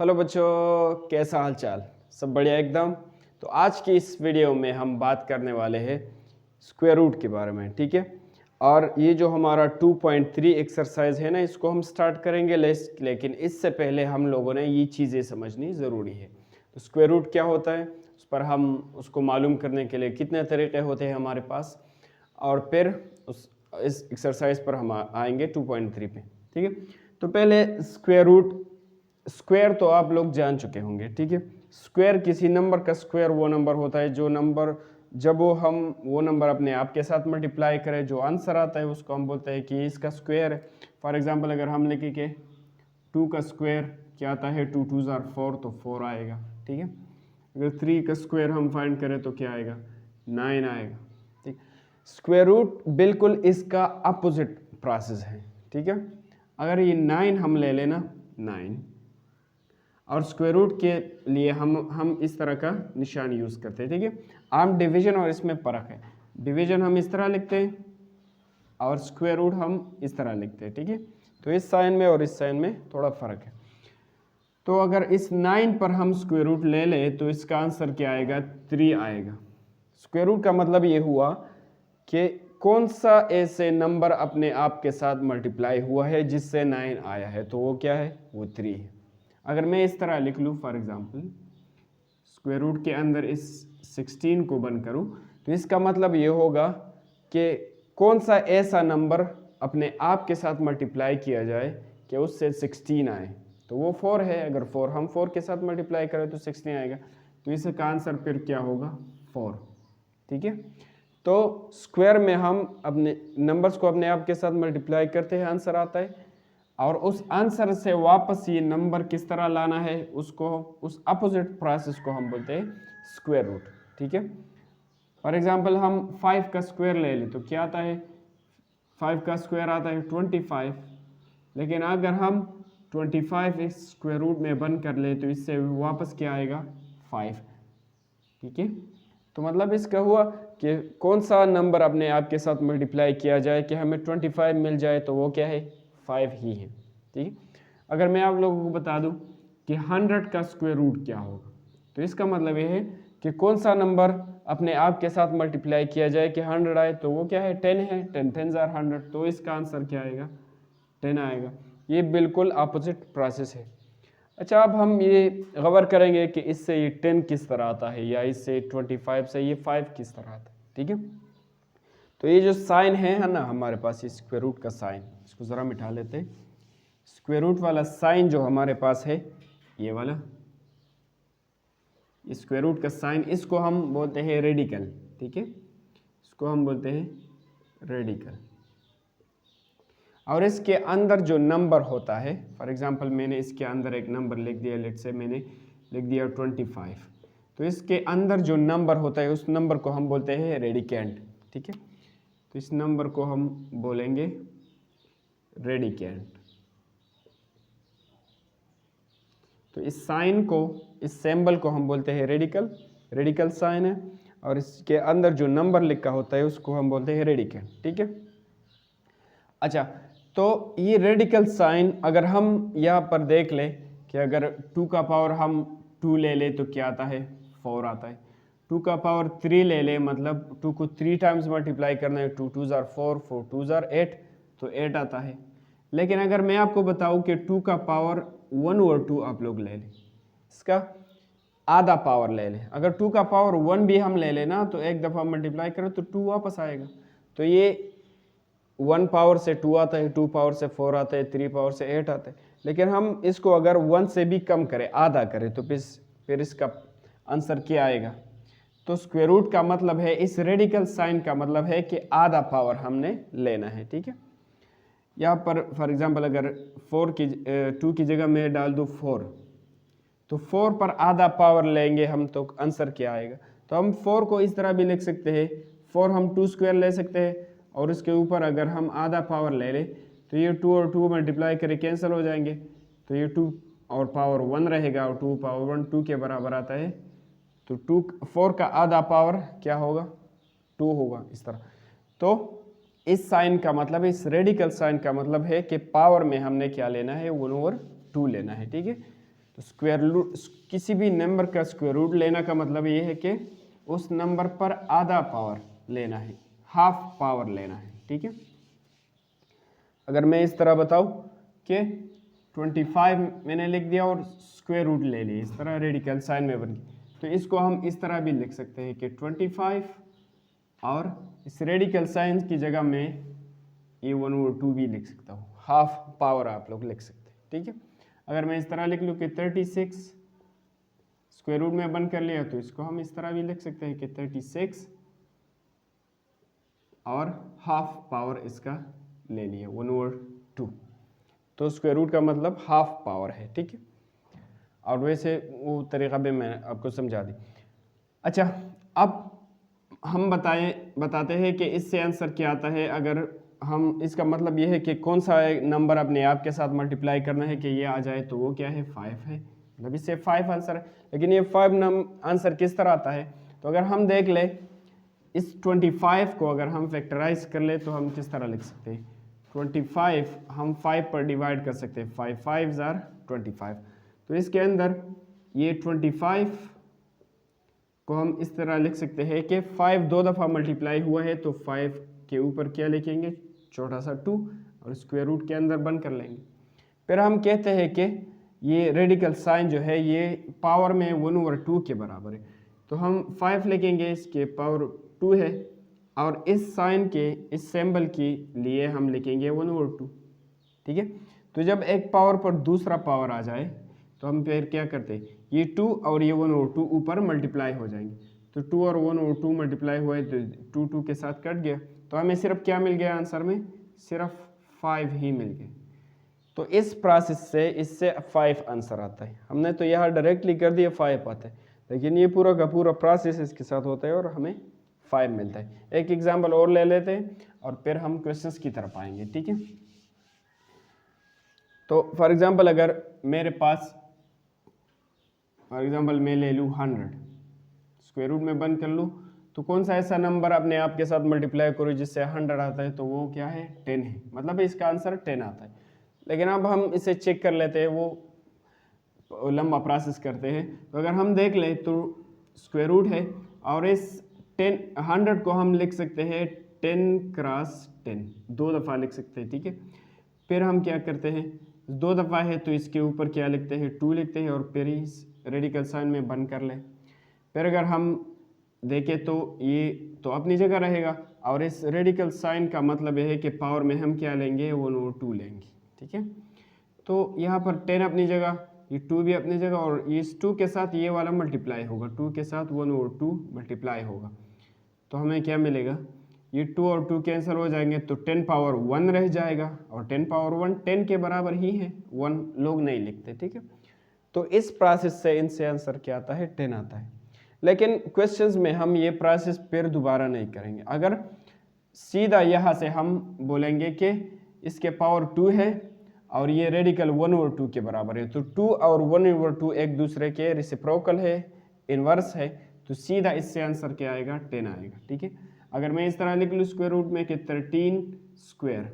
Hello बच्चों, कैसा हाल चाल? सब बढ़िया एकदम। तो आज की इस वीडियो में हम बात करने वाले हैं स्क्वायर रूट के बारे में, ठीक है। और ये जो हमारा 2.3 एक्सरसाइज है ना, इसको हम स्टार्ट करेंगे लेकिन इससे पहले हम लोगों ने ये चीज़ें समझनी ज़रूरी है। तो स्क्वायर रूट क्या होता है, उस पर हम उसको मालूम करने के लिए कितने तरीके होते हैं हमारे पास, और फिर इस एक्सरसाइज पर हम आएंगे 2.3 पे, ठीक है। तो पहले स्क्वायर रूट, स्क्वायर तो आप लोग जान चुके होंगे, ठीक है। स्क्वायर किसी नंबर का स्क्वायर वो नंबर होता है जो नंबर जब वो नंबर अपने आप के साथ मल्टीप्लाई करें, जो आंसर आता है उसको हम बोलते हैं कि इसका स्क्वायर है। फॉर एग्जांपल अगर हम लिखें कि 2 का स्क्वायर क्या आता है, 2 2 ज़ार 4, तो 4 आएगा, ठीक है। अगर 3 का स्क्वायर हम फाइंड करें तो क्या आएगा, 9 आएगा, ठीक। स्क्वायर रूट बिल्कुल इसका अपोजिट प्रोसेस है, ठीक है। अगर ये 9 हम ले लेना, 9 और स्क्वायर रूट के लिए हम इस तरह का निशान यूज़ करते हैं, ठीक है। आम डिवीजन और इसमें फ़र्क है। डिवीजन हम इस तरह लिखते हैं और स्क्वायर रूट हम इस तरह लिखते हैं, ठीक है। तो इस साइन में और इस साइन में थोड़ा फ़र्क है। तो अगर इस 9 पर हम स्क्वायर रूट ले लें तो इसका आंसर क्या आएगा, 3 आएगा। स्क्वायर रूट का मतलब ये हुआ कि कौन सा ऐसे नंबर अपने आप के साथ मल्टीप्लाई हुआ है जिससे 9 आया है, तो वो क्या है, वो 3 है। अगर मैं इस तरह लिख लूँ, फॉर एग्जांपल स्क्वायर रूट के अंदर इस 16 को बंद करूँ, तो इसका मतलब ये होगा कि कौन सा ऐसा नंबर अपने आप के साथ मल्टीप्लाई किया जाए कि उससे 16 आए, तो वो 4 है। अगर 4 हम 4 के साथ मल्टीप्लाई करें तो 16 आएगा, तो इसका आंसर फिर क्या होगा, 4, ठीक है। तो स्क्वायर में हम अपने नंबर्स को अपने आप के साथ मल्टीप्लाई करते हैं, आंसर आता है, और उस आंसर से वापस ये नंबर किस तरह लाना है, उसको उस अपोजिट प्रोसेस को हम बोलते हैं स्क्वायर रूट, ठीक है। फॉर एग्जांपल हम 5 का स्क्वायर ले लें तो क्या आता है, 5 का स्क्वायर आता है 25, लेकिन अगर हम 25 इस स्क्वायर रूट में बंद कर ले तो इससे वापस क्या आएगा, 5, ठीक है। तो मतलब इसका हुआ कि कौन सा नंबर अपने आप के साथ मल्टीप्लाई किया जाए कि हमें 25 मिल जाए, तो वो क्या है, 5 ही है, ठीक है। अगर मैं आप लोगों को बता दूं कि 100 का स्क्वायर रूट क्या होगा, तो इसका मतलब ये है कि कौन सा नंबर अपने आप के साथ मल्टीप्लाई किया जाए कि 100 आए, तो वो क्या है, 10 है। 10 10 ज़ार 100, तो इसका आंसर क्या आएगा, 10 आएगा। ये बिल्कुल अपोजिट प्रोसेस है। अच्छा, अब हम ये गौर करेंगे कि इससे ये 10 किस तरह आता है, या इससे 25 से ये 5 किस तरह आता है, ठीक है। तो ये जो साइन है ना हमारे पास, ये स्क्वायर रूट का साइन, इसको ज़रा मिटा लेते हैं। स्क्वायर रूट वाला साइन जो हमारे पास है, ये वाला स्क्वायर रूट का साइन, इसको हम बोलते हैं रेडिकल, ठीक है। इसको हम बोलते हैं रेडिकल। और इसके अंदर जो नंबर होता है, फॉर एग्जांपल मैंने इसके अंदर एक नंबर लिख दिया, लेट से मैंने लिख दिया 25, तो इसके अंदर जो नंबर होता है उस नंबर को हम बोलते हैं रेडिकेंट, ठीक है। तो इस नंबर को हम बोलेंगे रेडिकेंट। तो इस साइन को, इस सिंबल को हम बोलते हैं रेडिकल, रेडिकल साइन है, और इसके अंदर जो नंबर लिखा होता है उसको हम बोलते हैं रेडिकेंट, ठीक है। अच्छा, तो ये रेडिकल साइन अगर हम यहाँ पर देख लें कि अगर 2 का पावर हम 2 ले लें तो क्या आता है, 4 आता है। 2 का पावर 3 ले लें, मतलब 2 को 3 टाइम्स मल्टीप्लाई करना है, 2 2 ज़ार 4, 4 2 ज़ार 8, तो 8 आता है। लेकिन अगर मैं आपको बताऊं कि 2 का पावर 1 और 2 आप लोग ले लें, इसका आधा पावर ले लें, अगर 2 का पावर 1 भी हम ले लें ना, तो एक दफ़ा मल्टीप्लाई करें तो 2 वापस आएगा। तो ये 1 पावर से 2 आता है, 2 पावर से 4 आता है, 3 पावर से 8 आता है। लेकिन हम इसको अगर 1 से भी कम करें, आधा करें, तो फिर इसका आंसर क्या आएगा। तो स्क्वायर रूट का मतलब है, इस रेडिकल साइन का मतलब है कि आधा पावर हमने लेना है, ठीक है। यहाँ पर फॉर एग्जांपल अगर 2 की जगह मैं डाल दूँ 4, तो 4 पर आधा पावर लेंगे हम, तो आंसर क्या आएगा। तो हम 4 को इस तरह भी लिख सकते हैं, 4 हम 2 स्क्वायर ले सकते हैं, और उसके ऊपर अगर हम आधा पावर ले लें तो ये 2 और 2 मल्टीप्लाई करें कैंसिल हो जाएंगे, तो ये 2 और पावर 1 रहेगा, और 2 पावर 1 2 के बराबर आता है। तो 4 का आधा पावर क्या होगा, 2 होगा, इस तरह। तो इस साइन का मतलब, इस रेडिकल साइन का मतलब है कि पावर में हमने क्या लेना है, 1/2 लेना है, ठीक है। तो स्क्वायर रूट, किसी भी नंबर का स्क्वायर रूट लेना का मतलब ये है कि उस नंबर पर आधा पावर लेना है, हाफ पावर लेना है, ठीक है। अगर मैं इस तरह बताऊं कि 25 मैंने लिख दिया और स्क्वायर रूट ले लिया, इस तरह रेडिकल साइन में बन गई, तो इसको हम इस तरह भी लिख सकते हैं कि 25 और इस रेडिकल साइन की जगह में ये 1/2 भी लिख सकता हूँ, हाफ पावर आप लोग लिख सकते हैं, ठीक है। अगर मैं इस तरह लिख लूँ कि 36 स्क्वायर रूट में बंद कर लिया, तो इसको हम इस तरह भी लिख सकते हैं कि 36 और हाफ पावर इसका ले लिया 1/2, तो स्क्वायर रूट का मतलब हाफ पावर है, ठीक है। और वैसे वो तरीका भी मैं आपको समझा दी। अच्छा, अब हम बताते हैं कि इससे आंसर क्या आता है। अगर हम, इसका मतलब ये है कि कौन सा नंबर अपने आप के साथ मल्टीप्लाई करना है कि ये आ जाए, तो वो क्या है, 5 है, मतलब इससे 5 आंसर है। लेकिन ये 5 आंसर किस तरह आता है, तो अगर हम देख ले इस 25 को अगर हम फैक्टराइज कर ले तो हम किस तरह लिख सकते हैं, 25 हम 5 पर डिवाइड कर सकते हैं, 5 5 आर 25, तो इसके अंदर ये 25 को हम इस तरह लिख सकते हैं कि 5 दो दफ़ा मल्टीप्लाई हुआ है, तो 5 के ऊपर क्या लिखेंगे, छोटा सा 2, और स्क्वायर रूट के अंदर बंद कर लेंगे। फिर हम कहते हैं कि ये रेडिकल साइन जो है ये पावर में 1/2 के बराबर है, तो हम 5 लिखेंगे, इसके पावर 2 है, और इस साइन के, इस सिंबल के लिए हम लिखेंगे 1/2, ठीक है। तो जब एक पावर पर दूसरा पावर आ जाए तो हम फिर क्या करते हैं, ये 2 और ये 1/2 ऊपर मल्टीप्लाई हो जाएंगे, तो 2 और 1/2 मल्टीप्लाई हुए तो 2 2 के साथ कट गया, तो हमें सिर्फ क्या मिल गया आंसर में, सिर्फ 5 ही मिल गए। तो इस प्रोसेस से इससे 5 आंसर आता है। हमने तो यहाँ डायरेक्टली कर दिया 5 आता है, लेकिन ये पूरा का पूरा प्रोसेस इसके साथ होता है और हमें 5 मिलता है। एक एग्जाम्पल और ले लेते हैं और फिर हम क्वेश्चंस की तरफ आएंगे, ठीक है। तो फॉर एग्जाम्पल अगर मेरे पास, फॉर एग्जाम्पल मैं ले लूँ 100, स्क्वायर रूट में बंद कर लूँ, तो कौन सा ऐसा नंबर अपने आप के साथ मल्टीप्लाई करो जिससे 100 आता है, तो वो क्या है, 10 है, मतलब इसका आंसर 10 आता है। लेकिन अब हम इसे चेक कर लेते हैं, वो लंबा प्रोसेस करते हैं। तो अगर हम देख लें तो स्क्वायर रूट है और इस 100 को हम लिख सकते हैं 10 क्रॉस 10, दो दफ़ा लिख सकते हैं, ठीक है। फिर हम क्या करते हैं, दो दफ़ा है तो इसके ऊपर क्या लिखते हैं, 2 लिखते हैं और फिर इस रेडिकल साइन में बंद कर लें। फिर अगर हम देखें तो ये तो अपनी जगह रहेगा, और इस रेडिकल साइन का मतलब यह है कि पावर में हम क्या लेंगे, 1/2 लेंगे, ठीक है। तो यहाँ पर 10 अपनी जगह, ये 2 भी अपनी जगह, और इस 2 के साथ ये वाला मल्टीप्लाई होगा, 2 के साथ 1/2 मल्टीप्लाई होगा, तो हमें क्या मिलेगा, ये 2 और 2 कैंसिल हो जाएंगे, तो 10 पावर 1 रह जाएगा, और 10 पावर 1 10 के बराबर ही है, 1 लोग नहीं लिखते, ठीक है। तो इस प्रोसेस से इनसे आंसर क्या आता है, 10 आता है। लेकिन क्वेश्चंस में हम ये प्रोसेस फिर दोबारा नहीं करेंगे। अगर सीधा यहाँ से हम बोलेंगे कि इसके पावर 2 है और ये रेडिकल 1/2 के बराबर है, तो 2 और 1/2 एक दूसरे के रेसिप्रोकल है, इनवर्स है, तो सीधा इससे आंसर क्या आएगा, 10 आएगा, ठीक है। अगर मैं इस तरह लिख लूँ स्क्वायर रूट में कि 13 स्क्वायर,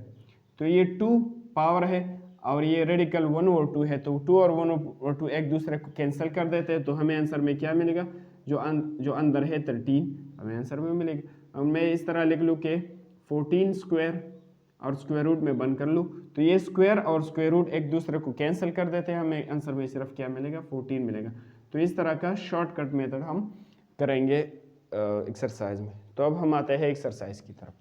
तो ये 2 पावर है और ये रेडिकल 1/2 है, तो 2 और 1/2 एक दूसरे को कैंसिल कर देते हैं, तो हमें आंसर में क्या मिलेगा, जो अंदर है 13 हमें आंसर में मिलेगा। अब मैं इस तरह लिख लूँ कि 14 स्क्वायर और स्क्वायर रूट में बंद कर लूँ, तो ये स्क्वायर और स्क्वायर रूट एक दूसरे को कैंसिल कर देते हैं, हमें आंसर में सिर्फ क्या मिलेगा, 14 मिलेगा। तो इस तरह का शॉर्टकट मेथड हम करेंगे एक्सरसाइज में। तो अब हम आते हैं एक्सरसाइज की तरफ।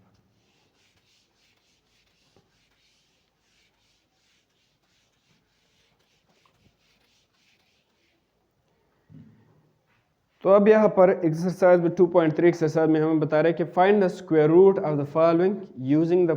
तो अब यहाँ पर एक्सरसाइज में 2.3 एक्सरसाइज में हमें बता रहे हैं कि find the square root of the following using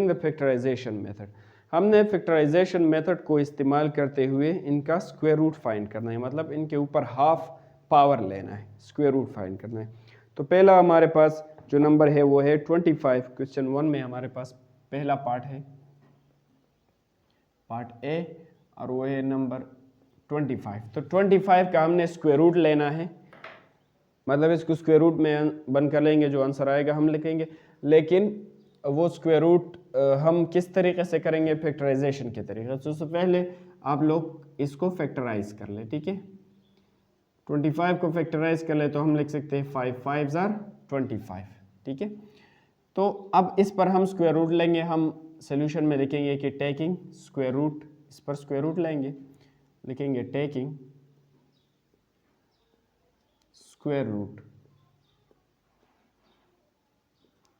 the factorization method. हमने फैक्टराइजेशन मेथड को इस्तेमाल करते हुए इनका स्क्वायर रूट फाइंड करना है, मतलब इनके ऊपर हाफ पावर लेना है, स्क्वायर रूट फाइंड करना है। तो पहला हमारे पास जो नंबर है वो है 25। क्वेश्चन 1 में हमारे पास पहला पार्ट है, पार्ट ए, और वो है नंबर 25। तो 25 का हमने स्क्वायर रूट लेना है, मतलब इसको स्क्वायर रूट में बंद कर लेंगे, जो आंसर आएगा हम लिखेंगे। लेकिन वो स्क्वायर रूट हम किस तरीके से करेंगे, फैक्टराइजेशन के तरीके से। सबसे पहले आप लोग इसको फैक्टराइज कर ले, ठीक है। 25 को फैक्टराइज कर ले तो हम लिख सकते हैं 5 5 जार 25, ठीक है। तो अब इस पर हम स्क्वायर रूट लेंगे, हम सोल्यूशन में लिखेंगे कि टेकिंग स्क्वायर रूट, इस पर स्क्वायर रूट लेंगे, लिखेंगे टेकिंग स्क्वायर रूट।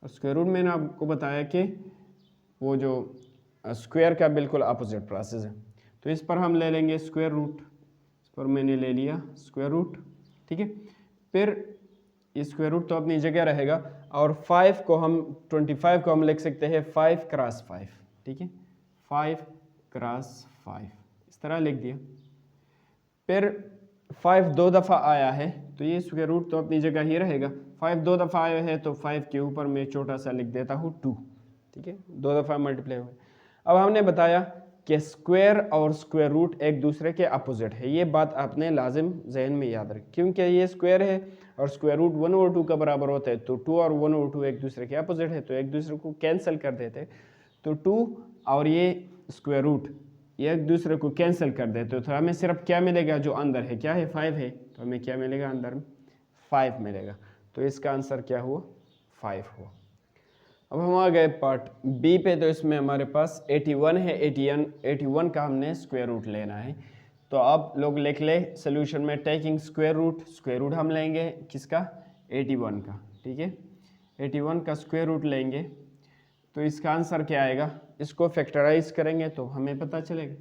और स्क्वायर रूट मैंने आपको बताया कि वो जो स्क्वायर का बिल्कुल अपोजिट प्रोसेस है। तो इस पर हम ले लेंगे स्क्वायर रूट, इस पर मैंने ले लिया स्क्वायर रूट, ठीक है। फिर ये स्क्वायर रूट तो अपनी जगह रहेगा, और 5 को हम 25 को हम लिख सकते हैं 5 क्रॉस 5, ठीक है, 5 क्रॉस 5 इस तरह लिख दिया। फिर 5 दो दफ़ा आया है तो ये स्क्वायर रूट तो अपनी जगह ही रहेगा। 5 दो दफ़ा आया है तो 5 के ऊपर मैं छोटा सा लिख देता हूँ 2, ठीक है, दो दफ़ा मल्टीप्लाई हुए। अब हमने बताया कि स्क्वायर और स्क्वायर रूट एक दूसरे के अपोजिट है, ये बात आपने लाजिम जहन में याद रखें, क्योंकि ये स्क्वायर है और स्क्वायर रूट 1/2 का बराबर होता है, तो 2 और 1/2 एक दूसरे के अपोजिट है, तो एक दूसरे को कैंसिल कर देते, तो 2 और ये स्क्वायर रूट ये एक दूसरे को कैंसिल कर देते, तो हमें सिर्फ क्या मिलेगा, जो अंदर है क्या है 5 है, तो हमें क्या मिलेगा अंदर में 5 मिलेगा। तो इसका आंसर क्या हुआ 5 हुआ। अब हम आ गए पार्ट बी पे, तो इसमें हमारे पास 81 है, 81 का हमने स्क्वायर रूट लेना है। तो आप लोग लिख ले सोल्यूशन में टेकिंग स्क्वायर रूट हम लेंगे किसका 81 का, ठीक है, 81 का स्क्वायर रूट लेंगे, तो इसका आंसर क्या आएगा, इसको फैक्टराइज करेंगे तो हमें पता चलेगा,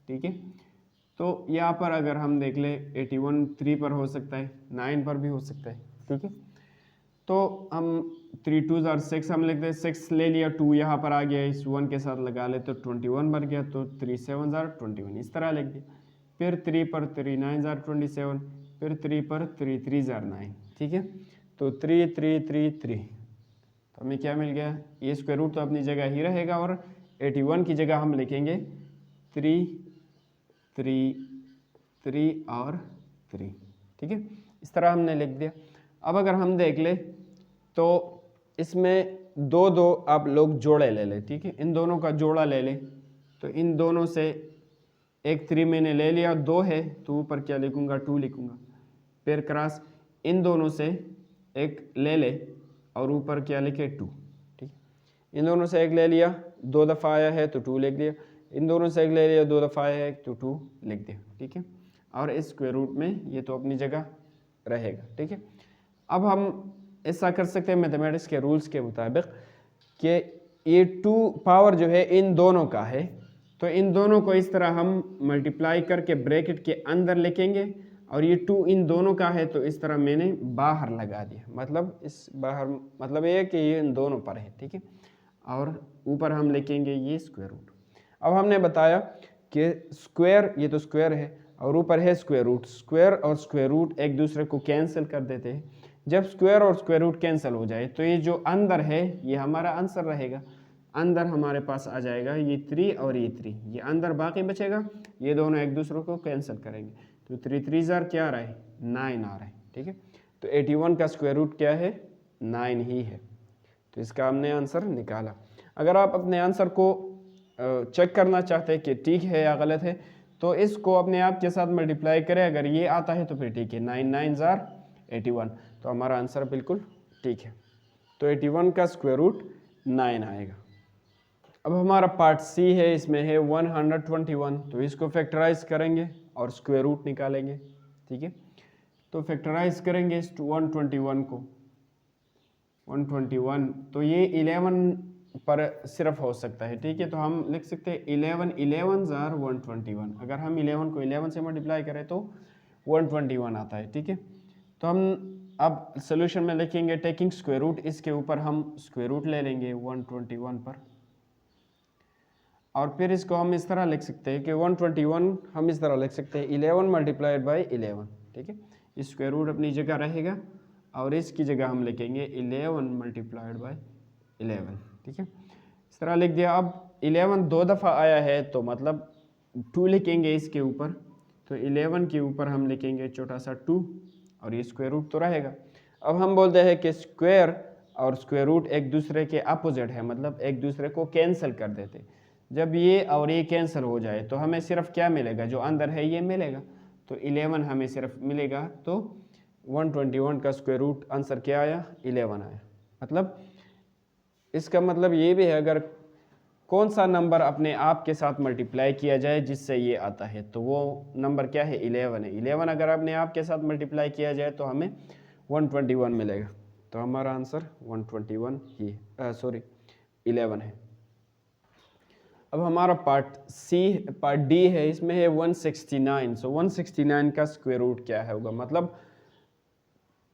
ठीक है। तो यहाँ पर अगर हम देख ले 81 3 पर हो सकता है, 9 पर भी हो सकता है, ठीक है। तो हम 3 2 जार 6 हम लिखते हैं, 6 ले लिया, 2 यहाँ पर आ गया, इस 1 के साथ लगा ले तो 21 बन गया, तो 3 7 जार 21 इस तरह लिख दिया। फिर 3 पर 3 9 जार 27, फिर 3 पर 3 3 जार 9, ठीक है। तो 3 3 3 3, तो हमें क्या मिल गया, ये स्क्वायर रूट तो अपनी जगह ही रहेगा, और 81 की जगह हम लिखेंगे 3 3 3 और 3, ठीक है, इस तरह हमने लिख दिया। अब अगर हम देख ले तो इसमें दो दो आप लोग जोड़े ले ले, ठीक है, इन दोनों का जोड़ा ले ले, तो इन दोनों से एक 3 मैंने ले लिया, 2 है तो ऊपर क्या लिखूंगा 2 लिखूंगा, फिर क्रॉस इन दोनों से एक ले ले और ऊपर क्या लिखे 2, ठीक, इन दोनों से एक ले लिया, 2 दफ़ा आया है तो 2 लिख दिया, इन दोनों से एक ले लिया, 2 दफ़ा आया है तो 2 लिख दिया, ठीक है। और इस स्क्वायर रूट में ये तो अपनी जगह रहेगा, ठीक है। अब हम ऐसा कर सकते हैं मैथमेटिक्स के रूल्स के मुताबिक कि ये 2 पावर जो है इन दोनों का है, तो इन दोनों को इस तरह हम मल्टीप्लाई करके ब्रैकेट के अंदर लिखेंगे, और ये 2 इन दोनों का है तो इस तरह मैंने बाहर लगा दिया, मतलब इस बाहर मतलब ये कि ये इन दोनों पर है, ठीक है, और ऊपर हम लिखेंगे ये स्क्वायर रूट। अब हमने बताया कि स्क्वायर ये तो स्क्वायर है और ऊपर है स्क्वायर रूट, स्क्वायर और स्क्वायर रूट एक दूसरे को कैंसिल कर देते हैं। जब स्क्वायर और स्क्वायर रूट कैंसिल हो जाए तो ये जो अंदर है ये हमारा आंसर रहेगा, अंदर हमारे पास आ जाएगा ये 3 और ये 3, ये अंदर बाकी बचेगा, ये दोनों एक दूसरे को कैंसिल करेंगे, तो 3 3 जार क्या आ रहा है 9 आ रहा है, ठीक है। तो 81 का स्क्वायर रूट क्या है 9 ही है, तो इसका हमने आंसर निकाला। अगर आप अपने आंसर को चेक करना चाहते हैं कि ठीक है या गलत है, तो इसको अपने आप के साथ मल्टीप्लाई करें, अगर ये आता है तो फिर ठीक है, 9 9 जार 81, तो हमारा आंसर बिल्कुल ठीक है। तो 81 का स्क्वायर रूट 9 आएगा। अब हमारा पार्ट सी है, इसमें है 121, तो इसको फैक्टराइज करेंगे और स्क्वायर रूट निकालेंगे, ठीक है। तो फैक्टराइज करेंगे इस 121 को, 121 तो ये 11 पर सिर्फ हो सकता है, ठीक है, तो हम लिख सकते हैं 11 11 जार 121, अगर हम 11 को 11 से मल्टीप्लाई करें तो 121 आता है, ठीक है। तो हम अब सोल्यूशन में लिखेंगे टेकिंग स्क्वायर रूट, इसके ऊपर हम स्क्वायर रूट ले लेंगे 121 पर, और फिर इसको हम इस तरह लिख सकते हैं कि 121 हम इस तरह लिख सकते हैं 11 मल्टीप्लाइड बाई 11, ठीक है, इस स्क्वायर रूट अपनी जगह रहेगा और इसकी जगह हम लिखेंगे 11 मल्टीप्लाइड बाई 11, ठीक है, इस तरह लिख दिया। अब 11 दो दफ़ा आया है तो मतलब 2 लिखेंगे इसके ऊपर, तो 11 के ऊपर हम लिखेंगे छोटा सा 2 और ये स्क्वायर रूट तो रहेगा। अब हम बोलते हैं कि स्क्वायर और स्क्वायर रूट एक दूसरे के अपोजिट है, मतलब एक दूसरे को कैंसिल कर देते। जब ये और ये कैंसिल हो जाए तो हमें सिर्फ क्या मिलेगा, जो अंदर है ये मिलेगा, तो 11 हमें सिर्फ मिलेगा। तो 121 का स्क्वायर रूट आंसर क्या आया, 11 आया। मतलब इसका मतलब ये भी है, अगर कौन सा नंबर अपने आप के साथ मल्टीप्लाई किया जाए जिससे ये आता है, तो वो नंबर क्या है, 11 है। 11 अगर अपने आप के साथ मल्टीप्लाई किया जाए तो हमें 121 मिलेगा। तो हमारा आंसर 121 ही, सॉरी 11 है। अब हमारा पार्ट डी है, इसमें है 169। सो 169 का स्क्वायर रूट क्या है होगा, मतलब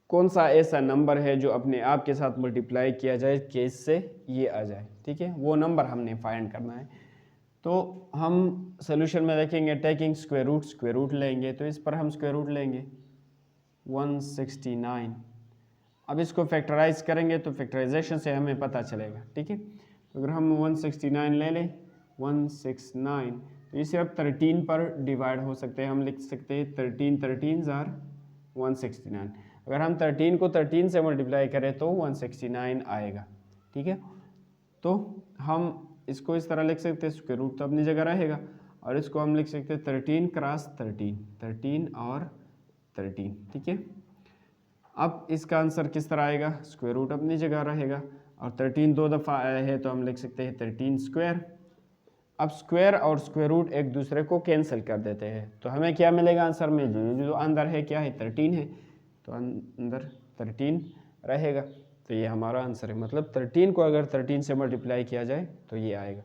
कौन सा ऐसा नंबर है जो अपने आप के साथ मल्टीप्लाई किया जाए कि इससे ये आ जाए, ठीक है, वो नंबर हमने फाइंड करना है। तो हम सोल्यूशन में देखेंगे टेकिंग स्क्वायर रूट लेंगे, तो इस पर हम स्क्वायर रूट लेंगे 169। अब इसको फैक्टराइज करेंगे तो फैक्टराइजेशन से हमें पता चलेगा, ठीक है। तो अगर हम 169 ले लें, 169, तो ये सिर्फ 13 पर डिवाइड हो सकते हैं। हम लिख सकते हैं 13 13 आर 169। अगर हम 13 को 13 से मल्टीप्लाई करें तो 169 आएगा, ठीक है। तो हम इसको इस तरह लिख सकते हैं, स्क्वायर रूट तो अपनी जगह रहेगा, और इसको हम लिख सकते हैं 13 क्रॉस 13, 13 और 13, ठीक है। अब इसका आंसर किस तरह आएगा, स्क्वायर रूट अपनी जगह रहेगा, और 13 दो दफ़ा आया है तो हम लिख सकते हैं 13 स्क्वायर। अब स्क्वायर और स्क्वायर रूट एक दूसरे को कैंसिल कर देते हैं, तो हमें क्या मिलेगा आंसर में, जो अंदर है क्या है, 13 है, तो अंदर 13 रहेगा। तो ये हमारा आंसर है, मतलब 13 को अगर 13 से मल्टीप्लाई किया जाए तो ये आएगा।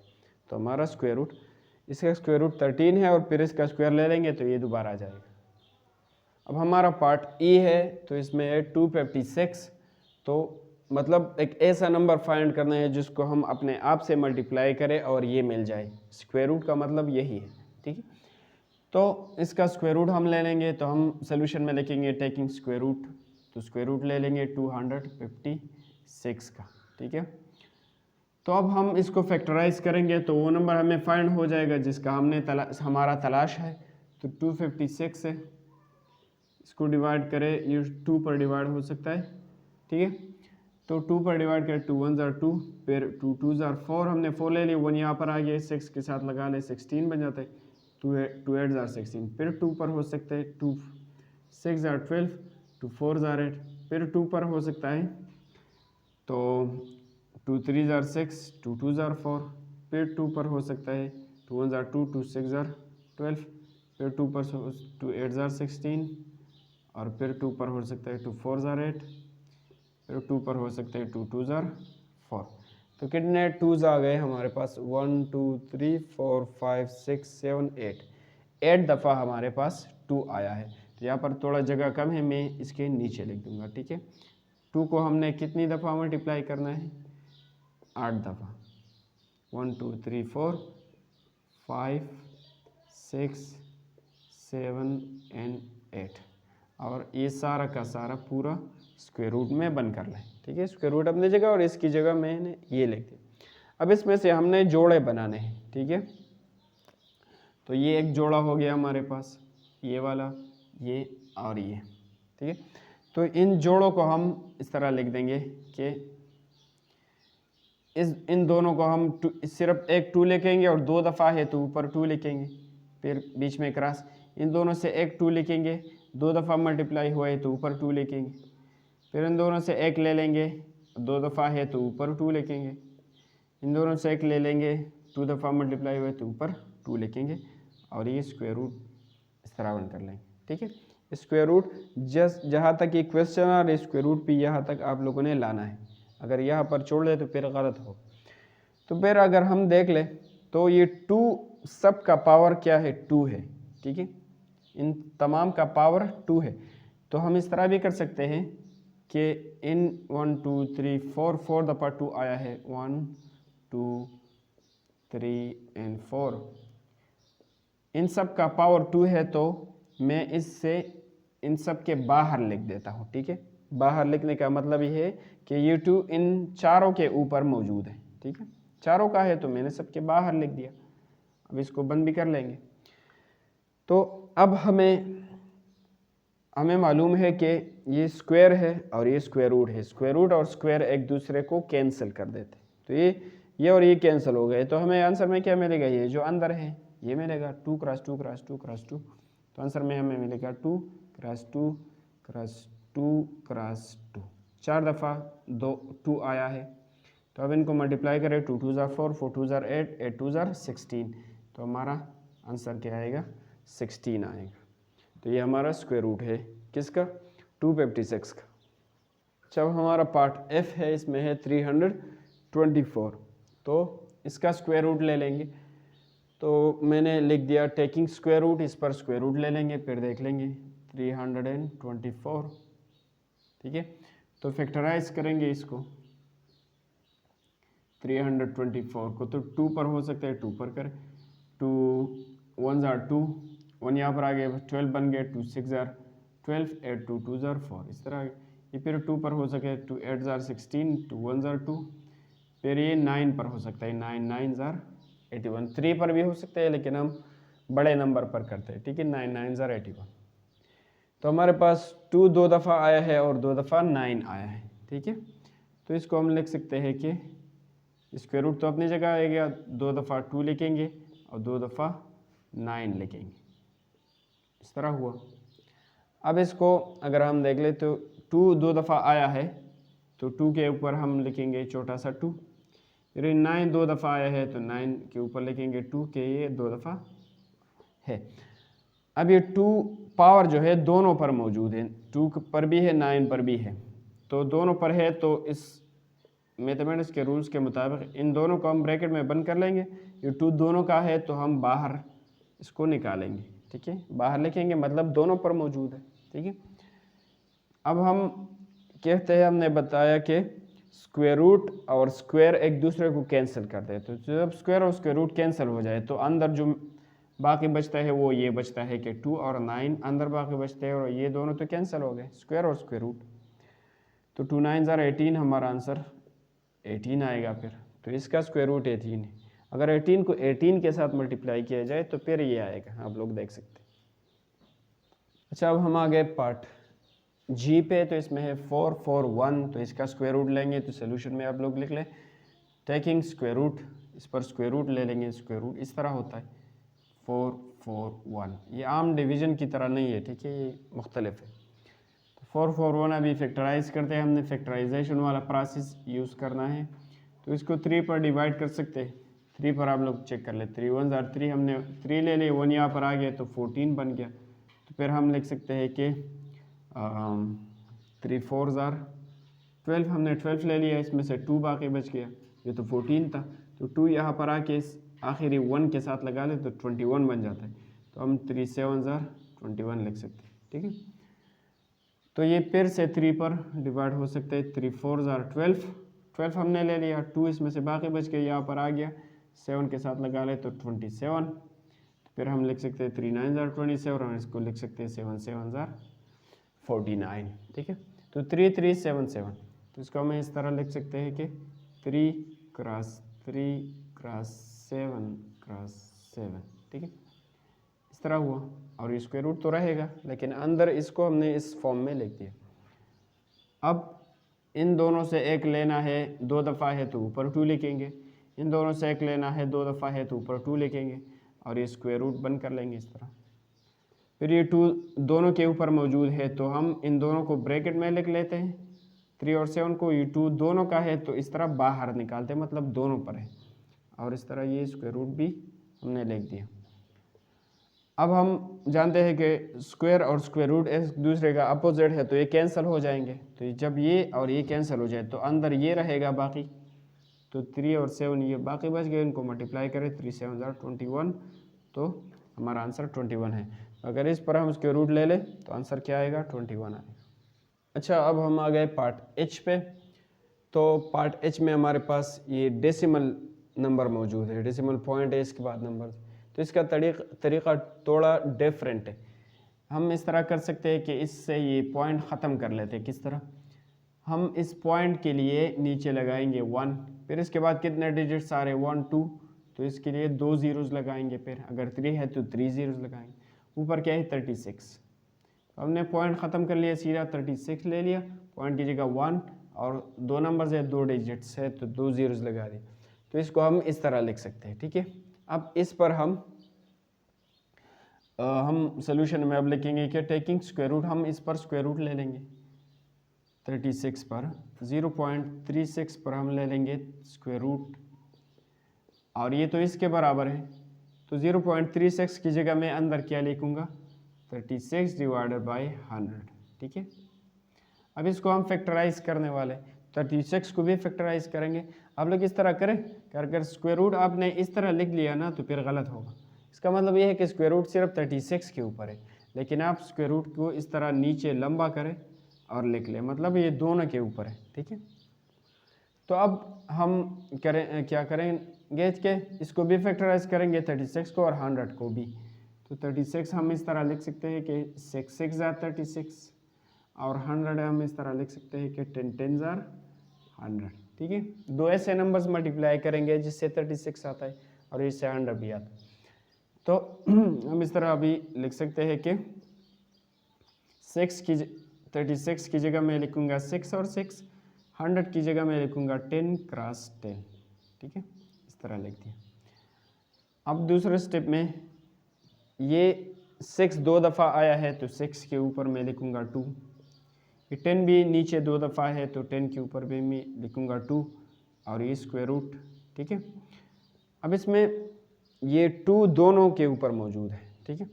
तो हमारा स्क्वायर रूट, इसका स्क्वायर रूट 13 है और फिर इसका स्क्वायर ले लेंगे तो ये दोबारा आ जाएगा। अब हमारा पार्ट ई है, तो इसमें है 256। तो मतलब एक ऐसा नंबर फाइंड करना है जिसको हम अपने आप से मल्टीप्लाई करें और ये मिल जाए। स्क्वायर रूट का मतलब यही है, ठीक है। तो इसका स्क्वायर रूट हम ले लेंगे, तो हम सोल्यूशन में लिखेंगे टेकिंग स्क्वायर रूट, तो स्क्वायर रूट ले लेंगे 256 का, ठीक है। तो अब हम इसको फैक्टराइज करेंगे तो वो नंबर हमें फाइंड हो जाएगा जिसका हमारा तलाश है। तो 256 है, इसको डिवाइड करें, ये 2 पर डिवाइड हो सकता है, ठीक है। तो 2 पर डिवाइड करें, 2 1 ज़ार 2, फिर 2 2 ज़ार 4, हमने 4 ले लिया, 1 यहाँ पर आ गया, 6 के साथ लगा ले, 16 बन जाता है। 2 8 ज़ार 16, फिर 2 पर हो सकता है, 2 6 ज़ार 12, 2 4 ज़ार 8, फिर 2 पर हो सकता है, तो 2 3 ज़ार 6, 2 2 ज़ार 4, फिर 2 पर हो सकता है, 2 1 ज़ार 2, 2 6 ज़ार 12, फिर 2 पर 2 8 ज़ार 16, और फिर 2 पर हो सकता है 2 4 ज़ार 8, फिर 2 पर हो सकते हैं 2 2 ज़ार 4। तो कितने 2s आ गए हमारे पास, 1 2 3 4 5 6 7 8 दफ़ा हमारे पास 2 आया है। तो यहाँ पर थोड़ा जगह कम है, मैं इसके नीचे लिख दूंगा, ठीक है। 2 को हमने कितनी दफ़ा मल्टीप्लाई करना है, 8 दफ़ा, 1 2 3 4 5 6 7 एंड 8, और ये सारा का सारा पूरा स्क्वायर रूट में बंद कर लें, ठीक है। स्क्वायर रूट अपनी जगह और इसकी जगह मैंने ये लिख दिया। अब इसमें से हमने जोड़े बनाने हैं, ठीक है। तो ये एक जोड़ा हो गया हमारे पास, ये वाला, ये और ये, ठीक है। तो इन जोड़ों को हम इस तरह लिख देंगे कि इन दोनों को हम सिर्फ एक 2 लिखेंगे, और 2 दफ़ा है तो ऊपर 2 लिखेंगे, फिर बीच में क्रॉस, इन दोनों से एक 2 लिखेंगे, 2 दफ़ा मल्टीप्लाई हुआ है तो ऊपर 2 लिखेंगे, फिर इन दोनों से एक ले लेंगे, 2 दफ़ा है तो ऊपर 2 लिखेंगे, इन दोनों से एक ले लेंगे, 2 दफ़ा मल्टीप्लाई हुआ है तो ऊपर 2 लिखेंगे, और ये स्क्वायर रूट इस तरह बन कर लेंगे, ठीक है। स्क्वायर रूट जस्ट जहाँ तक ये क्वेश्चन और स्क्वायर रूट भी यहाँ तक आप लोगों ने लाना है, अगर यहाँ पर छोड़ दे तो फिर गलत हो। तो फिर अगर हम देख लें तो ये 2 सब का पावर क्या है, 2 है, ठीक है। इन तमाम का पावर 2 है। तो हम इस तरह भी कर सकते हैं कि इन 1 2 3 4 दफ़ा 2 आया है, 1 2 3 एंड 4, इन सब का पावर 2 है, तो मैं इससे इन सब के बाहर लिख देता हूँ, ठीक है। बाहर लिखने का मतलब ये है कि ये 2 इन चारों के ऊपर मौजूद है, ठीक है। चारों का है तो मैंने सबके बाहर लिख दिया। अब इसको बंद भी कर लेंगे। तो अब हमें मालूम है कि ये स्क्वायर है और ये स्क्वायर रूट है, स्क्वायर रूट और स्क्वायर एक दूसरे को कैंसिल कर देते, तो ये और ये कैंसिल हो गए, तो हमें आंसर में क्या मिलेगा, ये जो अंदर है ये मिलेगा 2 क्रॉस 2 क्रॉस 2 क्रॉस 2, तो आंसर में हमें मिलेगा 2 क्रॉस 2 क्रॉस 2 क्रॉस 2, 4 दफ़ा 2 आया है। तो अब इनको मल्टीप्लाई करें, 2 2 ज़ार 4, 4 2 ज़ार 8, 8 2 ज़ार 16, तो हमारा आंसर क्या आएगा, 16 आएगा। तो ये हमारा स्क्वायर रूट है किसका, 256 का। जब हमारा पार्ट एफ है, इसमें है 324, तो इसका स्क्वायर रूट ले लेंगे। तो मैंने लिख दिया टेकिंग स्क्वायर रूट, इस पर स्क्वायर रूट ले लेंगे, फिर देख लेंगे 324, ठीक है। तो फैक्टराइज करेंगे इसको, 324 को तो 2 पर हो सकता है, 2 पर करें, 2 1 ज़ार 2, 1 यहाँ पर आ गया, 12 बन गया, 2 6 ज़ार 12, 8 2 2 ज़ार 4, इस तरह ये फिर 2 पर हो सके, 2 8 ज़ार 16, 2 1 ज़ार 2, फिर ये 9 पर हो सकता है, 9 9 ज़ार 81, 3 पर भी हो सकता है लेकिन हम बड़े नंबर पर करते हैं, ठीक है, 9 9 ज़ार 81। तो हमारे पास 2 2 दफ़ा आया है और 2 दफ़ा 9 आया है, ठीक है। तो इसको हम लिख सकते हैं कि स्क्वायर रूट तो अपनी जगह आएगा, 2 दफ़ा 2 लिखेंगे और 2 दफ़ा 9 लिखेंगे, इस तरह हुआ। अब इसको अगर हम देख ले तो 2 2 दफ़ा आया है, तो 2 के ऊपर हम लिखेंगे छोटा सा 2, फिर 9 2 दफ़ा आया है तो 9 के ऊपर लिखेंगे 2 के, ये 2 दफ़ा है। अब ये 2 पावर जो है दोनों पर मौजूद है, 2 पर भी है 9 पर भी है, तो दोनों पर है, तो इस मैथमेटिक्स के रूल्स के मुताबिक इन दोनों को हम ब्रैकेट में बंद कर लेंगे। ये 2 दोनों का है तो हम बाहर इसको निकालेंगे, ठीक है, बाहर लिखेंगे, मतलब दोनों पर मौजूद है, ठीक है। अब हम कहते हैं, हमने बताया कि स्क्वायर रूट और स्क्वायर एक दूसरे को कैंसिल करते हैं, तो जब स्क्वायर और स्क्वायर रूट कैंसिल हो जाए तो अंदर जो बाकी बचता है वो ये बचता है कि 2 और 9 अंदर बाकी बचते हैं, और ये दोनों तो कैंसिल हो गए, स्क्वायर और स्क्वायर रूट। तो 2 9 ज़ार 18, हमारा आंसर 18 आएगा फिर, तो इसका स्क्वायर रूट 18 है। अगर 18 को 18 के साथ मल्टीप्लाई किया जाए तो फिर ये आएगा, आप लोग देख सकते हैं। अच्छा, अब हम आ गए पार्ट जी पे, तो इसमें है 4 4 1, तो इसका स्क्वायर रूट लेंगे, तो सोल्यूशन में आप लोग लिख लें टेकिंग स्क्वायर रूट, इस पर स्क्वायर रूट ले लेंगे, स्क्वायर रूट इस तरह होता है 4 4 1, ये आम डिवीजन की तरह नहीं है, ठीक है, ये मुख्तलिफ है। तो 4 4 1 अभी फैक्टराइज करते हैं, हमने फैक्टराइजेशन वाला प्रोसेस यूज़ करना है, तो इसको 3 पर डिवाइड कर सकते हैं। 3 पर आप लोग चेक कर ले, 3 1 ज़ार 3, हमने 3 ले लिए, 1 यहाँ पर आ गया तो 14 बन गया। तो फिर हम लिख सकते हैं कि 3 4 ज़ार 12, हमने 12 ले लिया, इसमें से 2 बाकी बच गया, ये तो 14 था, तो 2 यहाँ पर आके इस आखिरी 1 के साथ लगा ले तो 21 बन जाता है, तो हम 3 7 ज़ार 21 लिख सकते हैं, ठीक है। तो ये फिर से 3 पर डिवाइड हो सकते हैं, 3 4 ज़ार 12, 12 हमने ले लिया, 2 इसमें से बाकी बच गए, यहाँ पर आ गया, 7 के साथ लगा ले तो 27, तो फिर हम लिख सकते हैं 3 9 ज़ार 27, और इसको लिख सकते हैं 7 7 ज़ार 49, ठीक है। तो 3 3 7 7, तो इसको हम इस तरह लिख सकते हैं कि 3 क्रॉस 3 क्रॉस 7 क्रॉस 7, ठीक है, इस तरह हुआ। और स्क्वायर रूट तो रहेगा, लेकिन अंदर इसको हमने इस फॉर्म में लिख दिया। अब इन दोनों से एक लेना है, 2 दफ़ा है तो ऊपर 2 लिखेंगे, इन दोनों से एक लेना है, 2 दफ़ा है तो ऊपर 2 लिखेंगे, और ये स्क्वायर रूट बंद कर लेंगे इस तरह। फिर ये 2 दोनों के ऊपर मौजूद है, तो हम इन दोनों को ब्रैकेट में लिख लेते हैं, 3 और 7 को, ये 2 दोनों का है तो इस तरह बाहर निकालते हैं, मतलब दोनों पर है, और इस तरह ये स्क्वायर रूट भी हमने लिख दिया। अब हम जानते हैं कि स्क्वायर और स्क्वायर रूट एक दूसरे का अपोजिट है, तो ये कैंसिल हो जाएंगे, तो जब ये और ये कैंसिल हो जाए तो अंदर ये रहेगा बाकी, तो 3 और 7 ये बाकी बच गए, इनको मल्टीप्लाई करें, 3 7 ज़ार 21, तो हमारा आंसर 21 है। अगर इस पर हम स्क्वायर रूट ले लें तो आंसर क्या आएगा, 21 आएगा। अच्छा, अब हम आ गए पार्ट एच पे, तो पार्ट एच में हमारे पास ये डेसिमल नंबर मौजूद है, डेसिमल पॉइंट है, इसके बाद नंबर, तो इसका तरीक़ा थोड़ा डिफरेंट है। हम इस तरह कर सकते हैं कि इससे ये पॉइंट ख़त्म कर लेते हैं। किस तरह, हम इस पॉइंट के लिए नीचे लगाएंगे 1, फिर इसके बाद कितने डिजिट्स आ रहे हैं 1 2, तो इसके लिए 2 ज़ीरोज़ लगाएंगे, फिर अगर 3 है तो 3 ज़ीरोज़ लगाएंगे, ऊपर क्या है 36, हमने पॉइंट ख़त्म कर लिया, सीधा 36 ले लिया, पॉइंट की जगह 1 और 2 नंबर्स है, 2 डिजिट्स है तो 2 ज़ीरोज़ लगा दिए, तो इसको हम इस तरह लिख सकते हैं, ठीक है। अब इस पर हम सोल्यूशन में अब लिखेंगे कि टेकिंग स्क्वायर रूट, हम इस पर स्क्वायर रूट ले लेंगे 36 पर, 0.36 पर हम ले लेंगे स्क्वायर रूट, और ये तो इसके बराबर है, तो 0.36 की जगह मैं अंदर क्या लिखूंगा 36 डिवाइडेड बाई 100, ठीक है। अब इसको हम फैक्टराइज करने वाले, 36 को भी फैक्टराइज करेंगे। आप लोग इस तरह करें कि अगर स्क्वायर रूट आपने इस तरह लिख लिया ना तो फिर गलत होगा। इसका मतलब ये है कि स्क्वायर रूट सिर्फ 36 के ऊपर है, लेकिन आप स्क्वायर रूट को इस तरह नीचे लंबा करें और लिख लें, मतलब ये दोनों के ऊपर है, ठीक है। तो अब हम क्या करेंगे कि इसको भी फैक्टराइज करेंगे 36 को और 100 को भी। तो 36 हम इस तरह लिख सकते हैं कि 6 6 ज़ार 36, और 100 हम इस तरह लिख सकते हैं कि 10 10 ज़ार 100, ठीक है। दो ऐसे नंबर्स मल्टीप्लाई करेंगे जिससे 36 आता है और इससे 100 भी आता है। तो हम इस तरह अभी लिख सकते हैं कि 36 की जगह मैं लिखूंगा 6 और 6, 100 की जगह मैं लिखूंगा 10 क्रॉस 10, ठीक है, इस तरह लिख दिया। अब दूसरे स्टेप में ये 6 दो दफ़ा आया है तो 6 के ऊपर मैं लिखूंगा 2, ये 10 भी नीचे दो दफ़ा है तो 10 के ऊपर भी मैं लिखूंगा 2, और ये स्क्वायर रूट, ठीक है। अब इसमें ये 2 दोनों के ऊपर मौजूद है, ठीक है,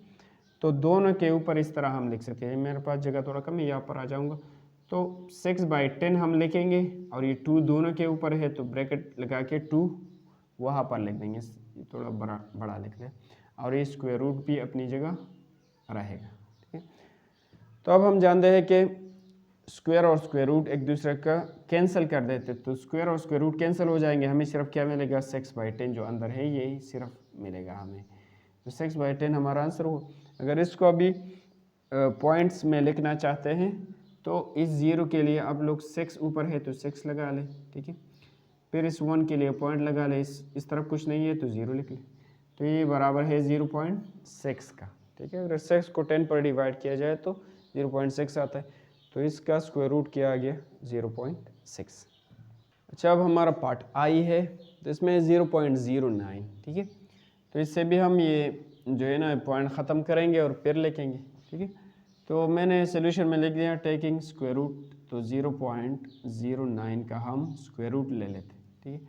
तो दोनों के ऊपर इस तरह हम लिख सकते हैं। मेरे पास जगह थोड़ा कम है, यहाँ पर आ जाऊँगा, तो 6/10 हम लिखेंगे, और ये 2 दोनों के ऊपर है तो ब्रैकेट लगा के 2 वहाँ पर लिख देंगे, थोड़ा बड़ा लिख लें, और ये स्क्वायर रूट भी अपनी जगह रहेगा, ठीक है। तो अब हम जानते हैं कि स्क्वायर और स्क्वायर रूट एक दूसरे का कैंसिल कर देते, तो स्क्वायर और स्क्वायर रूट कैंसिल हो जाएंगे, हमें सिर्फ क्या मिलेगा 6/10 जो अंदर है यही सिर्फ मिलेगा हमें, तो 6/10 हमारा आंसर हो। अगर इसको अभी पॉइंट्स में लिखना चाहते हैं तो इस 0 के लिए आप लोग 6 ऊपर है तो 6 लगा लें, ठीक है, फिर इस 1 के लिए पॉइंट लगा लें, इस तरफ कुछ नहीं है तो 0 लिख लें, तो ये बराबर है 0.6 का, ठीक है। अगर 6 को 10 पर डिवाइड किया जाए तो 0.6 आता है, तो इसका स्क्वायर रूट क्या आ गया 0.6। अच्छा, अब हमारा पार्ट आई है, तो इसमें 0.09, ठीक है, तो इससे भी हम ये जो है ना पॉइंट ख़त्म करेंगे और फिर लिखेंगे, ठीक है। तो मैंने सोल्यूशन में लिख दिया टेकिंग स्क्वायर रूट, तो 0.09 का हम स्क्वायर रूट ले लेते हैं, ठीक है।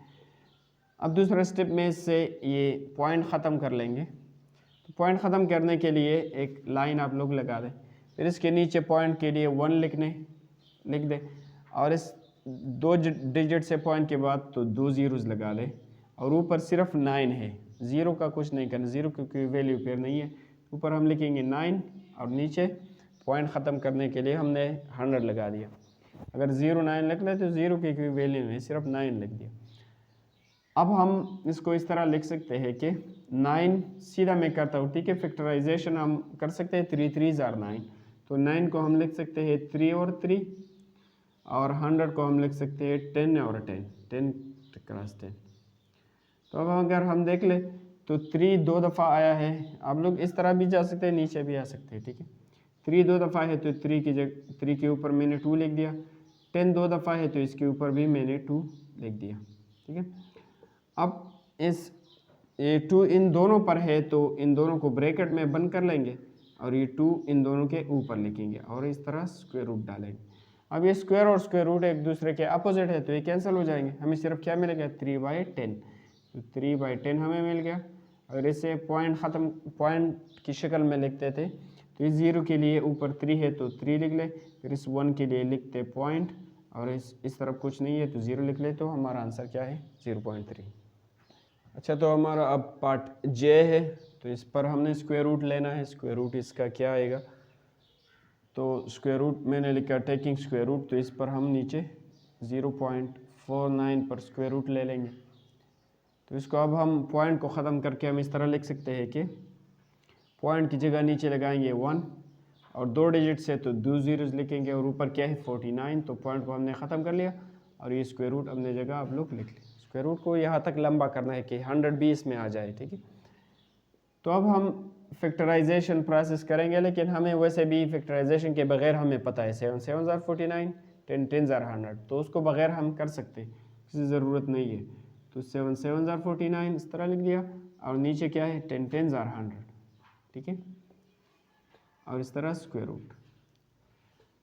अब दूसरा स्टेप में इससे ये पॉइंट ख़त्म कर लेंगे, तो पॉइंट ख़त्म करने के लिए एक लाइन आप लोग लगा दें, फिर इसके नीचे पॉइंट के लिए 1 लिख दें, और इस 2 डिजिट से पॉइंट के बाद तो 2 ज़ीरोज़ लगा लें, और ऊपर सिर्फ 9 है, 0 का कुछ नहीं करना, 0 क्योंकि वैल्यू फिर नहीं है, ऊपर हम लिखेंगे 9, और नीचे पॉइंट ख़त्म करने के लिए हमने 100 लगा दिया। अगर 0 9 लिख ले तो 0 की कोई वैल्यू नहीं, सिर्फ 9 लिख दिया। अब हम इसको इस तरह लिख सकते हैं कि 9 सीधा मैं करता हूँ, ठीक है, फैक्टराइजेशन हम कर सकते हैं 3 3 ज़ार 9, तो 9 को हम लिख सकते हैं 3 और 3, और 100 को हम लिख सकते हैं 10 और 10, 10 क्रॉस 10। तो अब अगर हम देख ले तो 3 दो दफ़ा आया है, आप लोग इस तरह भी जा सकते हैं, नीचे भी आ सकते हैं, ठीक है। 3 दो दफ़ा है तो 3 के ऊपर मैंने 2 लिख दिया, 10 दो दफ़ा है तो इसके ऊपर भी मैंने 2 लिख दिया, ठीक है। अब इस ये 2 इन दोनों पर है तो इन दोनों को ब्रैकेट में बंद कर लेंगे, और ये 2 इन दोनों के ऊपर लिखेंगे और इस तरह स्क्वायर रूट डालेंगे। अब ये स्क्वायर और स्क्वायर रूट एक दूसरे के अपोजिट है तो ये कैंसिल हो जाएंगे, हमें सिर्फ क्या मिलेगा 3/10, तो 3/10 हमें मिल गया। अगर इसे पॉइंट की शक्ल में लिखते थे तो इस 0 के लिए ऊपर 3 है तो 3 लिख ले, फिर इस 1 के लिए लिखते पॉइंट, और इस तरफ कुछ नहीं है तो 0 लिख ले, तो हमारा आंसर क्या है 0.3। अच्छा, तो हमारा अब पार्ट जे है, तो इस पर हमने स्क्वायर रूट लेना है, स्क्वायर रूट इसका क्या आएगा, तो स्क्वायर रूट मैंने लिखा टेकिंग स्क्वायर रूट, तो इस पर हम नीचे 0.49 पर स्क्वायर रूट ले लेंगे। तो इसको अब हम पॉइंट को ख़त्म करके हम इस तरह लिख सकते हैं कि पॉइंट की जगह नीचे लगाएंगे 1, और 2 डिजिट से तो 2 ज़ीरोज़ लिखेंगे, और ऊपर क्या है 49, तो पॉइंट को हमने ख़त्म कर लिया, और ये स्क्वायर रूट अपने जगह आप लोग लिख लें। स्क्वायर रूट को यहाँ तक लंबा करना है कि 100 भी इसमें आ जाए, ठीक है। तो अब हम फैक्टराइजेशन प्रोसेस करेंगे, लेकिन हमें वैसे भी फैक्टराइजेशन के बगैर हमें पता है 7 7 ज़ार 49, 10 10 ज़ार 100, तो उसको बगैर हम कर सकते, किसी ज़रूरत नहीं है। तो 7 7 ज़ार 49 इस तरह लिख दिया, और नीचे क्या है 10 10 ज़ार 100, ठीक है, और इस तरह स्क्वायर रूट।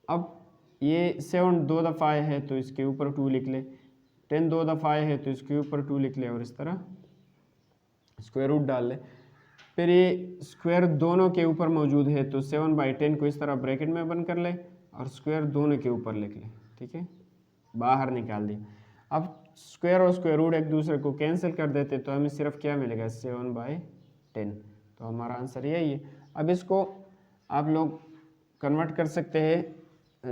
अब ये 7 दो दफ़ा आया है तो इसके ऊपर 2 लिख ले, 10 दो दफ़ा आया है तो इसके ऊपर 2 लिख ले, और इस तरह स्क्वायर रूट डाल ले। फिर ये स्क्वायर दोनों के ऊपर मौजूद है तो 7/10 को इस तरह ब्रैकेट में बंद कर ले और स्क्वायर दोनों के ऊपर लिख ले, ठीक है, बाहर निकाल दिया। अब स्क्वायर और स्क्वायर रूट एक दूसरे को कैंसिल कर देते तो हमें सिर्फ क्या मिलेगा 7/10, तो हमारा आंसर यही है। अब इसको आप लोग कन्वर्ट कर सकते हैं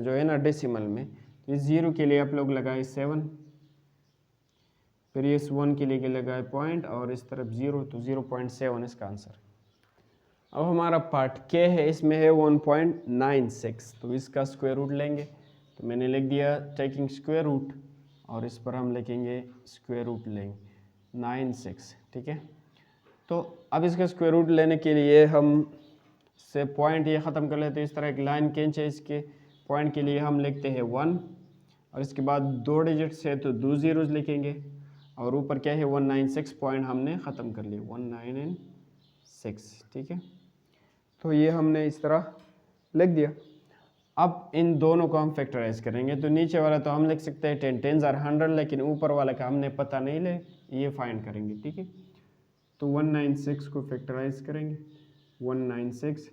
जो है ना डेसिमल में, तो इस 0 के लिए आप लोग लगाए 7, फिर इस 1 के लिए लगाए पॉइंट और इस तरफ 0, तो 0.7 इसका आंसर। अब हमारा पार्ट के है, इसमें है 1.96, तो इसका स्क्वायर रूट लेंगे, तो मैंने लिख दिया टेकिंग स्क्वायर रूट, और इस पर हम लिखेंगे स्क्वायर रूट लेंगे 96, ठीक है। तो अब इसका स्क्वायर रूट लेने के लिए हम से पॉइंट ये ख़त्म कर लेते हैं, इस तरह एक लाइन खींचे, इसके पॉइंट के लिए हम लिखते हैं 1, और इसके बाद 2 डिजिट्स है तो 2 ज़ीरोज़ लिखेंगे, और ऊपर क्या है 196 पॉइंट हमने ख़त्म कर लिए 196, ठीक है। तो ये हमने इस तरह लिख दिया। अब इन दोनों को हम फैक्टराइज करेंगे, तो नीचे वाला तो हम लिख सकते हैं 10 10 ज़ार 100, लेकिन ऊपर वाला का हमने पता नहीं ले, ये फाइंड करेंगे, ठीक है। तो 196 को फैक्टराइज करेंगे 196,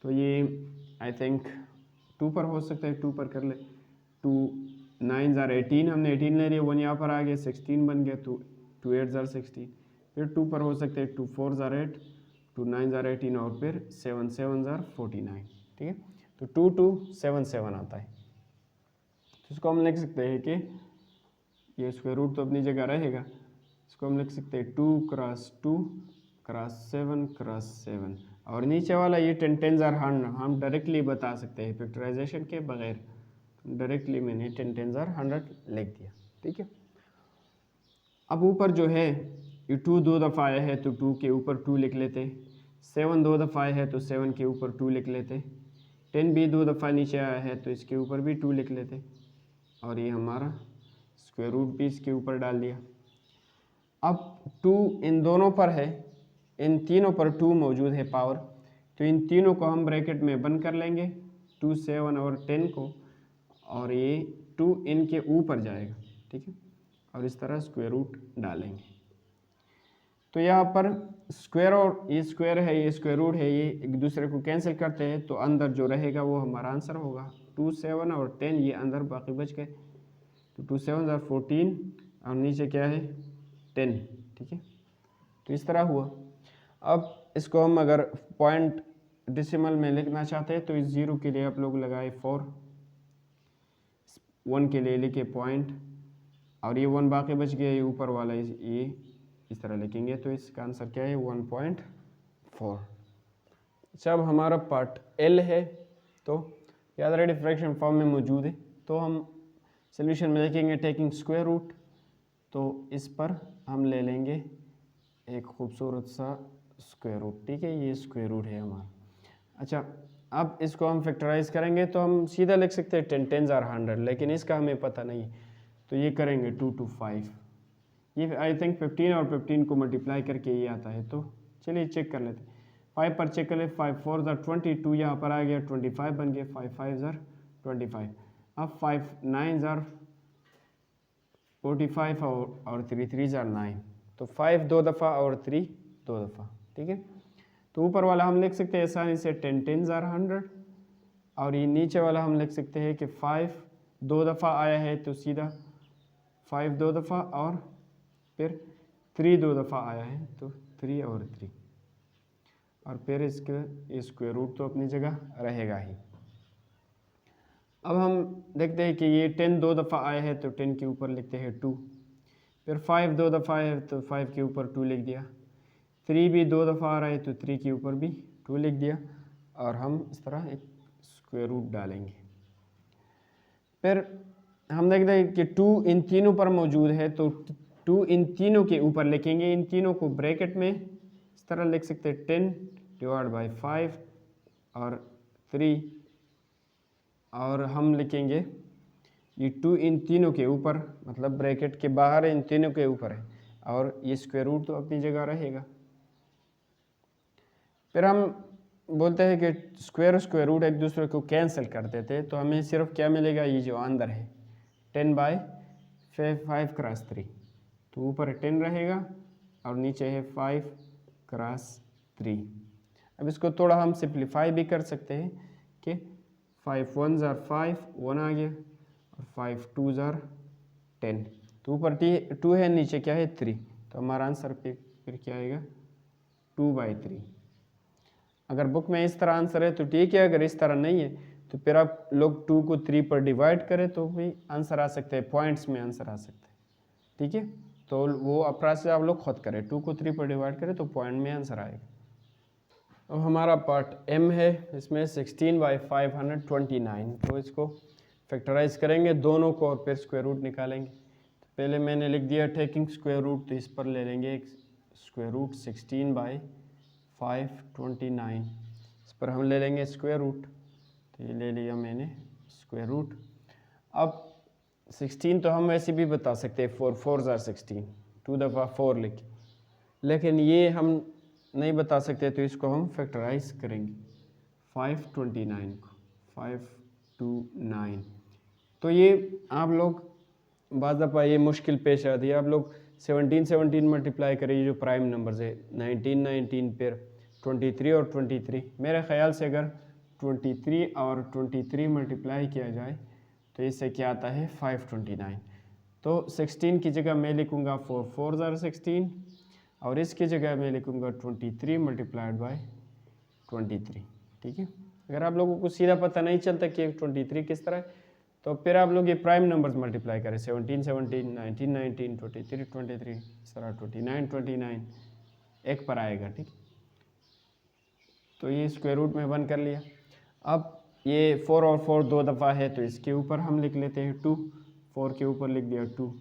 तो ये आई थिंक 2 पर हो सकता है, 2 पर कर ले, 2 9 ज़ार 18, हमने 18 ले लिया, 1 यहाँ पर आ गया 16 बन गया, तो 2 8 ज़ार 16, फिर 2 पर हो सकते हैं 2 4 ज़ार 8, 2 9 ज़ार 18, और फिर 7 7 ज़ार 49, ठीक है। तो 2 2 7 7 आता है, तो इसको हम लिख सकते हैं कि ये स्क्वायर रूट तो अपनी जगह रहेगा, इसको हम लिख सकते हैं 2 क्रॉस 2 क्रॉस 7 क्रॉस 7, और नीचे वाला ये 10 10 ज़ार 100 हम डायरेक्टली बता सकते हैं फैक्टराइजेशन के बगैर, डायरेक्टली मैंने 10 10 ज़ार 100 लिख दिया, ठीक है। अब ऊपर जो है ये 2 दो दफ़ा आया है तो 2 के ऊपर 2 लिख लेते, 7 दो दफ़ा आया है तो 7 के ऊपर 2 लिख लेते, 10 भी 2 दफ़ा नीचे आया है तो इसके ऊपर भी 2 लिख लेते, और ये हमारा स्क्वायर रूट भी इसके ऊपर डाल दिया। अब 2 इन दोनों पर है, इन तीनों पर 2 मौजूद है पावर, तो इन तीनों को हम ब्रैकेट में बंद कर लेंगे, 2 7 और 10 को, और ये 2 इनके ऊपर जाएगा, ठीक है, और इस तरह स्क्वायर रूट डालेंगे। तो यहाँ पर स्क्वायर और ये स्क्वायर है, ये स्क्वायर रूट है, ये एक दूसरे को कैंसिल करते हैं, तो अंदर जो रहेगा वो हमारा आंसर होगा। 2 7 और 10 ये अंदर बाकी बच गए, तो 2 7 ज़ार 14, और नीचे क्या है 10, ठीक है, तो इस तरह हुआ। अब इसको हम अगर पॉइंट डेसिमल में लिखना चाहते हैं तो इस 0 के लिए आप लोग लगाए 4, 1 के लिए लिखे पॉइंट, और ये 1 बाकी बच गया, ये ऊपर वाला ये इस तरह लिखेंगे, तो इसका आंसर क्या है 1.4। अच्छा, अब हमारा पार्ट एल है, तो याद रहे फ्रैक्शन फॉर्म में मौजूद है, तो हम सोल्यूशन में लिखेंगे टेकिंग स्क्वायर रूट, तो इस पर हम ले लेंगे एक खूबसूरत सा स्क्वायर रूट, ठीक है, ये स्क्वायर रूट है हमारा। अच्छा, अब इसको हम फैक्टराइज करेंगे तो हम सीधा लिख सकते हैं 10 10 ज़ार 100, लेकिन इसका हमें पता नहीं, तो ये करेंगे 2 2 5, ये आई थिंक 15 और 15 को मल्टीप्लाई करके ये आता है, तो चलिए चेक कर लेते हैं। 5 पर चेक कर ले, 5 4 ज़ार 22, यहाँ पर आ गया 25 बन गया, 5 5 ज़ार 25, अब 5 9 ज़ार 45 और 3 3 ज़ार 9, तो 5 दो दफ़ा और 3 दो दफ़ा, ठीक है। तो ऊपर वाला हम लिख सकते हैं आसानी से 10 10 ज़ार 100, और ये नीचे वाला हम लिख सकते हैं कि 5 दो दफ़ा आया है तो सीधा 5 दो दफ़ा, और फिर 3 दो दफ़ा आया है तो 3 और 3, और फिर इसके स्क्वायर रूट तो अपनी जगह रहेगा ही। अब हम देखते हैं कि ये 10 दो दफ़ा आया है तो 10 के ऊपर लिखते हैं 2, फिर 5 दो दफ़ा आया है तो 5 के ऊपर 2 लिख दिया, 3 भी दो दफ़ा आ रहा है तो 3 के ऊपर भी 2 लिख दिया, और हम इस तरह एक स्क्वायर रूट डालेंगे। फिर हम देखते हैं कि 2 इन तीनों पर मौजूद है, तो 2 इन तीनों के ऊपर लिखेंगे, इन तीनों को ब्रैकेट में इस तरह लिख सकते हैं 10 डिवाइड बाई 5 और 3, और हम लिखेंगे ये 2 इन तीनों के ऊपर, मतलब ब्रैकेट के बाहर इन तीनों के ऊपर है, और ये स्क्वायर रूट तो अपनी जगह रहेगा। फिर हम बोलते हैं कि स्क्वायर रूट एक दूसरे को कैंसिल कर देते हैं, तो हमें सिर्फ क्या मिलेगा, ये जो अंदर है 10/5 × 3, तो ऊपर 10 रहेगा और नीचे है 5 × 3। अब इसको थोड़ा हम सिंप्लीफाई भी कर सकते हैं कि 5 1s are 5, 1 आ गया, और 5 2s are 10, तो ऊपर 2 है, नीचे क्या है 3, तो हमारा आंसर फिर क्या आएगा 2/3। अगर बुक में इस तरह आंसर है तो ठीक है, अगर इस तरह नहीं है तो फिर आप लोग 2 को 3 पर डिवाइड करें तो भी आंसर आ सकते हैं, पॉइंट्स में आंसर आ सकते हैं, ठीक है। तो वो प्रोसेस आप लोग खुद करें, 2 को 3 पर डिवाइड करें तो पॉइंट में आंसर आएगा। अब हमारा पार्ट एम है, इसमें 16/529, तो इसको फैक्टराइज करेंगे दोनों को और फिर स्क्वायर रूट निकालेंगे। तो पहले मैंने लिख दिया टेकिंग स्क्वायर रूट, तो इस पर ले लेंगे एक स्क्वायर रूट 16/529, इस पर हम ले लेंगे स्क्वायर रूट, तो ये ले लिया मैंने स्क्वायर रूट। अब 16 तो हम वैसे भी बता सकते हैं, 4 4s are 16, 2 दफ़ा 4 लिख, लेकिन ये हम नहीं बता सकते, तो इसको हम फैक्टराइज करेंगे 529 को, 529। तो ये आप लोग बाज़ दफ़ा ये मुश्किल पेश आती है, आप लोग 17 मल्टीप्लाई करें, ये जो प्राइम नंबर्स है 19 फिर 23 और 23, मेरे ख्याल से अगर 23 और 23 मल्टीप्लाई किया जाए तो इससे क्या आता है 529। तो 16 की जगह मैं लिखूँगा 4 4s are 16, और इसकी जगह मैं लिखूँगा 23 मल्टीप्लाइड बाय 23, ठीक है। अगर आप लोगों को सीधा पता नहीं चलता कि 23 किस तरह है, तो फिर आप लोग ये प्राइम नंबर्स मल्टीप्लाई करें, 17 17, 19 19, 23 23, इस तरह 29 29 एक पर आएगा, ठीक। तो ये स्क्वायर रूट में बंद कर लिया। अब ये 4 और 4 2 दफ़ा है, तो इसके ऊपर हम लिख लेते हैं 2, 4 के ऊपर लिख दिया 2,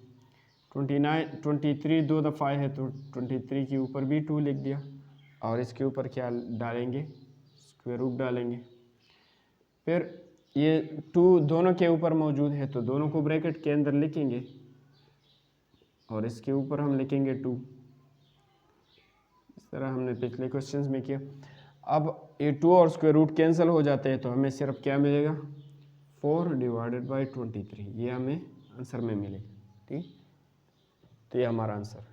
23 2 दफ़ा है, तो 23 के ऊपर भी 2 लिख दिया, और इसके ऊपर क्या डालेंगे, स्क्वायर रूट डालेंगे। फिर ये 2 दोनों के ऊपर मौजूद है, तो दोनों को ब्रैकेट के अंदर लिखेंगे, और इसके ऊपर हम लिखेंगे 2, इस तरह हमने पिछले क्वेश्चंस में किया। अब ये 2 और स्क्वायर रूट कैंसिल हो जाते हैं, तो हमें सिर्फ क्या मिलेगा 4/23, ये हमें आंसर में मिलेगा, ठीक। तो ये हमारा आंसर।